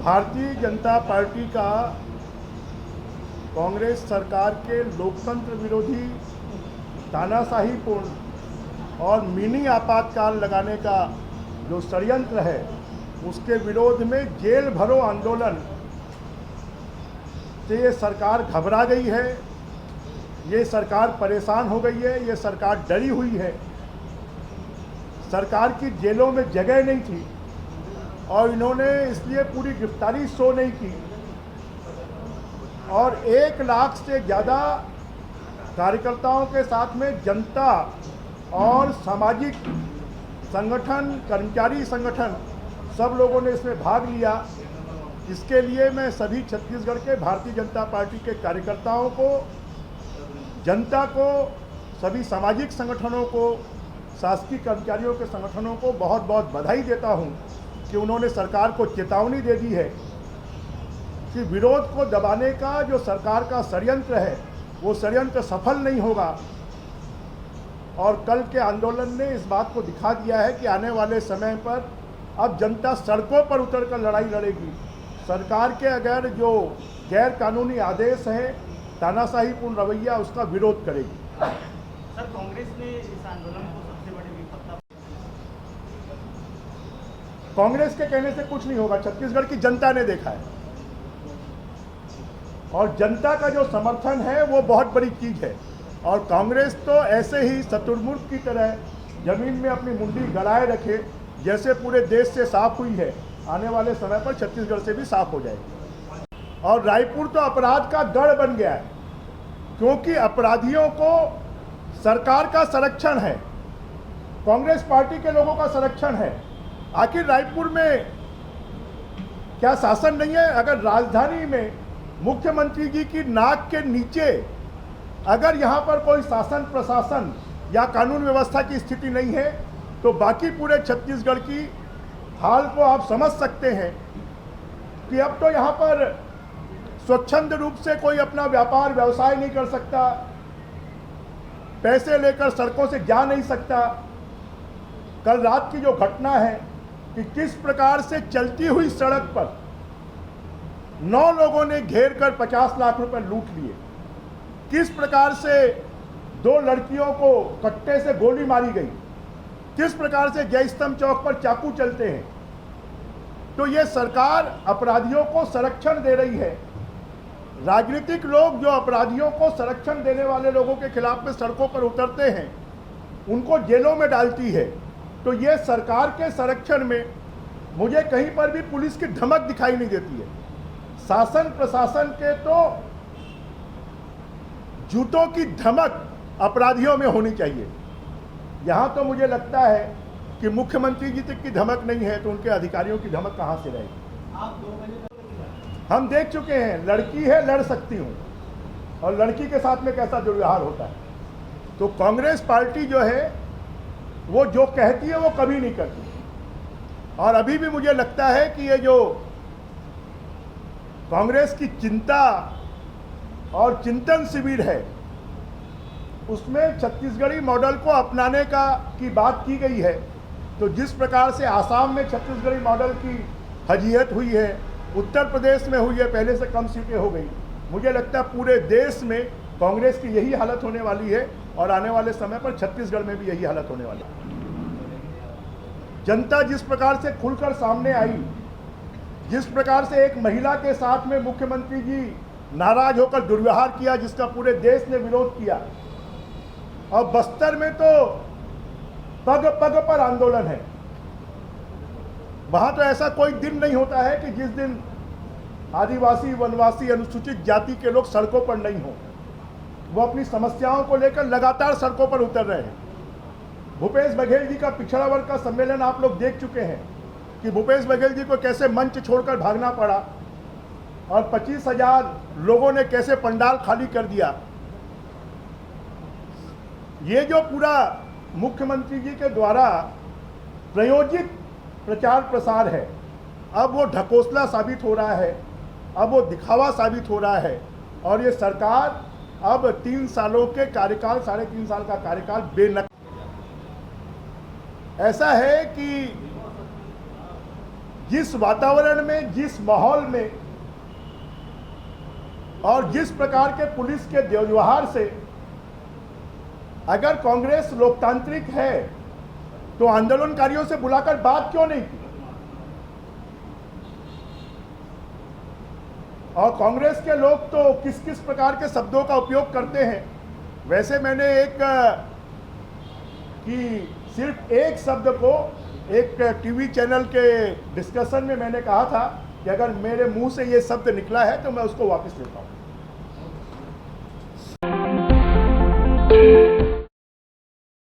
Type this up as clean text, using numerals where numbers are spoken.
Bharatiya Janata party का कांग्रेस सरकार के लोकतंत्र विरोधी तानाशाहीपूर्ण और मिनी आपातकाल लगाने का जो षड्यंत्र है उसके विरोध में जेल भरो आंदोलन से ये सरकार घबरा गई है, ये सरकार परेशान हो गई है, ये सरकार डरी हुई है। सरकार की जेलों में जगह नहीं थी और इन्होंने इसलिए पूरी गिरफ्तारी शो नहीं की और 1 लाख से ज़्यादा कार्यकर्ताओं के साथ में जनता और सामाजिक संगठन, कर्मचारी संगठन सब लोगों ने इसमें भाग लिया। इसके लिए मैं सभी छत्तीसगढ़ के भारतीय जनता पार्टी के कार्यकर्ताओं को, जनता को, सभी सामाजिक संगठनों को, शासकीय कर्मचारियों के संगठनों को बहुत बहुत बधाई देता हूं कि उन्होंने सरकार को चेतावनी दे दी है कि विरोध को दबाने का जो सरकार का षड्यंत्र है वो षड्यंत्र सफल नहीं होगा। और कल के आंदोलन ने इस बात को दिखा दिया है कि आने वाले समय पर अब जनता सड़कों पर उतरकर लड़ाई लड़ेगी। सरकार के अगर जो गैर कानूनी आदेश हैं, तानाशाहीपूर्ण रवैया, उसका विरोध करेगी। सर, कांग्रेस ने इस आंदोलन को सबसे बड़ी विफलता। कांग्रेस के कहने से कुछ नहीं होगा, छत्तीसगढ़ की जनता ने देखा है और जनता का जो समर्थन है वो बहुत बड़ी चीज़ है। और कांग्रेस तो ऐसे ही शतुर्मुर्ग की तरह जमीन में अपनी मुंडी गड़ाए रखे, जैसे पूरे देश से साफ हुई है, आने वाले समय पर छत्तीसगढ़ से भी साफ हो जाएगी। और रायपुर तो अपराध का गढ़ बन गया है क्योंकि अपराधियों को सरकार का संरक्षण है, कांग्रेस पार्टी के लोगों का संरक्षण है। आखिर रायपुर में क्या शासन नहीं है? अगर राजधानी में मुख्यमंत्री जी की नाक के नीचे अगर यहाँ पर कोई शासन प्रशासन या कानून व्यवस्था की स्थिति नहीं है तो बाकी पूरे छत्तीसगढ़ की हाल को आप समझ सकते हैं कि अब तो यहाँ पर स्वच्छंद रूप से कोई अपना व्यापार व्यवसाय नहीं कर सकता, पैसे लेकर सड़कों से जा नहीं सकता। कल रात की जो घटना है कि किस प्रकार से चलती हुई सड़क पर 9 लोगों ने घेर कर 50 लाख रुपए लूट लिए, किस प्रकार से 2 लड़कियों को कट्टे से गोली मारी गई, किस प्रकार से जय स्तंभ चौक पर चाकू चलते हैं। तो ये सरकार अपराधियों को संरक्षण दे रही है। राजनीतिक लोग जो अपराधियों को संरक्षण देने वाले लोगों के खिलाफ में सड़कों पर उतरते हैं उनको जेलों में डालती है। तो ये सरकार के संरक्षण में मुझे कहीं पर भी पुलिस की धमक दिखाई नहीं देती है। शासन प्रशासन के तो जूतों की धमक अपराधियों में होनी चाहिए। यहाँ तो मुझे लगता है कि मुख्यमंत्री जी तक की धमक नहीं है तो उनके अधिकारियों की धमक कहाँ से रहेगी? हम देख चुके हैं, लड़की है लड़ सकती हूँ और लड़की के साथ में कैसा दुर्व्यवहार होता है। तो कांग्रेस पार्टी जो है वो जो कहती है वो कभी नहीं करती। और अभी भी मुझे लगता है कि ये जो कांग्रेस की चिंता और चिंतन शिविर है उसमें छत्तीसगढ़ी मॉडल को अपनाने की बात की गई है। तो जिस प्रकार से आसाम में छत्तीसगढ़ी मॉडल की फजीहत हुई है, उत्तर प्रदेश में हुई है, पहले से कम सीटें हो गई, मुझे लगता है पूरे देश में कांग्रेस की यही हालत होने वाली है और आने वाले समय पर छत्तीसगढ़ में भी यही हालत होने वाली है। जनता जिस प्रकार से खुलकर सामने आई, जिस प्रकार से एक महिला के साथ में मुख्यमंत्री जी नाराज होकर दुर्व्यवहार किया जिसका पूरे देश ने विरोध किया, और बस्तर में तो पग पग पर आंदोलन है। वहां तो ऐसा कोई दिन नहीं होता है कि जिस दिन आदिवासी, वनवासी, अनुसूचित जाति के लोग सड़कों पर नहीं हो। वो अपनी समस्याओं को लेकर लगातार सड़कों पर उतर रहे हैं। भूपेश बघेल जी का पिछड़ा वर्ग का सम्मेलन आप लोग देख चुके हैं कि भूपेश बघेल जी को कैसे मंच छोड़कर भागना पड़ा और 25,000 लोगों ने कैसे पंडाल खाली कर दिया। ये जो पूरा मुख्यमंत्री जी के द्वारा प्रायोजित प्रचार प्रसार है, अब वो ढकोसला साबित हो रहा है, अब वो दिखावा साबित हो रहा है। और ये सरकार अब 3 सालों के कार्यकाल, 3.5 साल का कार्यकाल बेनकाब। ऐसा है कि जिस वातावरण में, जिस माहौल में और जिस प्रकार के पुलिस के व्यवहार से अगर कांग्रेस लोकतांत्रिक है तो आंदोलनकारियों से बुलाकर बात क्यों नहीं की? और कांग्रेस के लोग तो किस किस प्रकार के शब्दों का उपयोग करते हैं। वैसे मैंने सिर्फ एक शब्द को एक टीवी चैनल के डिस्कशन में मैंने कहा था कि अगर मेरे मुंह से ये शब्द निकला है तो मैं उसको वापस लेता हूं।